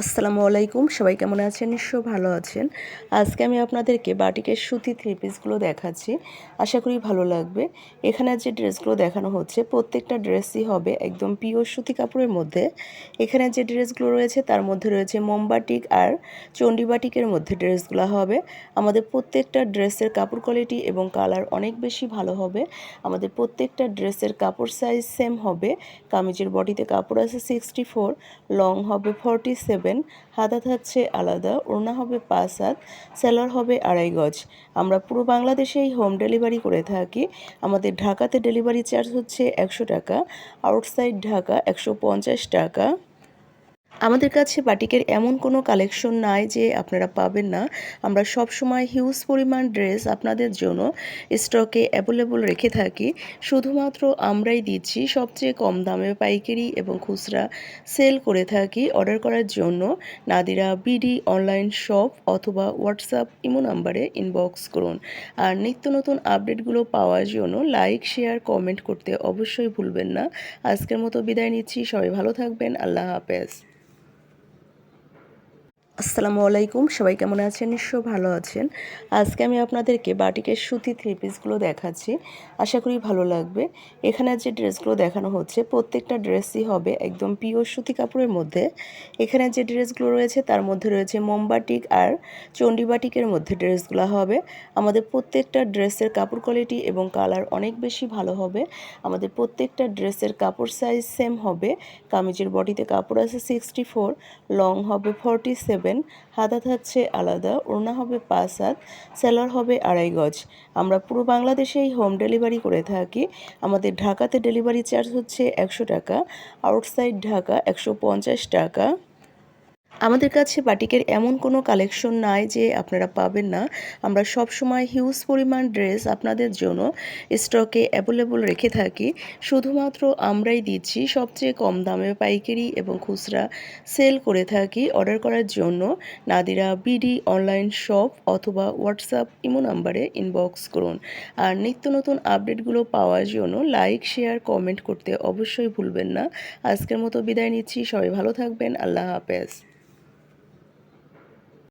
আসসালামু আলাইকুম, সবাই কেমন আছেন? নিশ্চয়ই ভালো আছেন। আজকে আমি আপনাদেরকে বাটিকের সুতি থ্রি পিসগুলো দেখাচ্ছি। আশা করি ভালো লাগবে। এখানে যে ড্রেসগুলো দেখানো হচ্ছে প্রত্যেকটা ড্রেসই হবে একদম পিওর সুতি কাপড়ের মধ্যে। এখানে যে ড্রেসগুলো রয়েছে তার মধ্যে রয়েছে মোমবাটিক আর চণ্ডী বাটিকের মধ্যে ড্রেসগুলো হবে। আমাদের প্রত্যেকটা ড্রেসের কাপড় কোয়ালিটি এবং কালার অনেক বেশি ভালো হবে। আমাদের প্রত্যেকটা ড্রেসের কাপড় সাইজ সেম হবে। কামিজের বডিতে কাপড় আছে 64, লং হবে 47, হাতা থাকছে আলাদা, ওড়না হবে 5 হাত, সালোয়ার হবে 2.5 গজ। আমরা পুরো বাংলাদেশেই হোম ডেলিভারি করে থাকি। আমাদের ঢাকাতে ডেলিভারি চার্জ হচ্ছে 100 টাকা, আউটসাইড ঢাকা 150 টাকা। আমাদের কাছে বাটিকের এমন কোনো কালেকশন নাই যে আপনারা পাবেন না। আমরা সব সময় হিউজ পরিমাণ ড্রেস আপনাদের জন্য স্টকে অ্যাভেলেবল রেখে থাকি। শুধুমাত্র আমরাই দিচ্ছি সবচেয়ে কম দামে পাইকারি এবং খুচরা সেল করে থাকি। অর্ডার করার জন্য নাদিরা বিডি অনলাইন শপ অথবা হোয়াটসঅ্যাপ ইমো নাম্বারে ইনবক্স করুন। আর নিত্য নতুন আপডেটগুলো পাওয়ার জন্য লাইক, শেয়ার, কমেন্ট করতে অবশ্যই ভুলবেন না। আজকের মতো বিদায় নিচ্ছি। সবাই ভালো থাকবেন। আল্লাহ হাফেজ। আসসালামু আলাইকুম, সবাই কেমন আছেন? নিশ্চয়ই ভালো আছেন। আজকে আমি আপনাদেরকে বাটিকের সুতি থ্রি পিসগুলো দেখাচ্ছি। আশা করি ভালো লাগবে। এখানে যে ড্রেসগুলো দেখানো হচ্ছে প্রত্যেকটা ড্রেসই হবে একদম পিওর সুতি কাপড়ের মধ্যে। এখানে যে ড্রেসগুলো রয়েছে তার মধ্যে রয়েছে মোমবাটিক আর চণ্ডী বাটিকের মধ্যে ড্রেসগুলো হবে। আমাদের প্রত্যেকটা ড্রেসের কাপড় কোয়ালিটি এবং কালার অনেক বেশি ভালো হবে। আমাদের প্রত্যেকটা ড্রেসের কাপড় সাইজ সেম হবে। কামিজের বডিতে কাপড় আছে 64, লং হবে 47, হাতা থাকছে আলাদা, ওড়না হবে 5 হাত, সালোয়ার হবে 2.5 গজ। আমরা পুরো বাংলাদেশেই হোম ডেলিভারি করে থাকি। আমাদের ঢাকাতে ডেলিভারি চার্জ হচ্ছে 100 টাকা, আউটসাইড ঢাকা 150 টাকা। আমাদের কাছে বাটিকের এমন কোনো কালেকশন নাই যে আপনারা পাবেন না। আমরা সব সময় হিউজ পরিমাণ ড্রেস আপনাদের জন্য স্টকে অ্যাভেলেবল রেখে থাকি। শুধুমাত্র আমরাই দিচ্ছি সবচেয়ে কম দামে পাইকারি এবং খুচরা সেল করে থাকি। অর্ডার করার জন্য নাদিরা বিডি অনলাইন শপ অথবা হোয়াটসঅ্যাপ ইমো নাম্বারে ইনবক্স করুন। আর নিত্য নতুন আপডেটগুলো পাওয়ার জন্য লাইক, শেয়ার, কমেন্ট করতে অবশ্যই ভুলবেন না। আজকের মতো বিদায় নিচ্ছি। সবাই ভালো থাকবেন। আল্লাহ হাফেজ।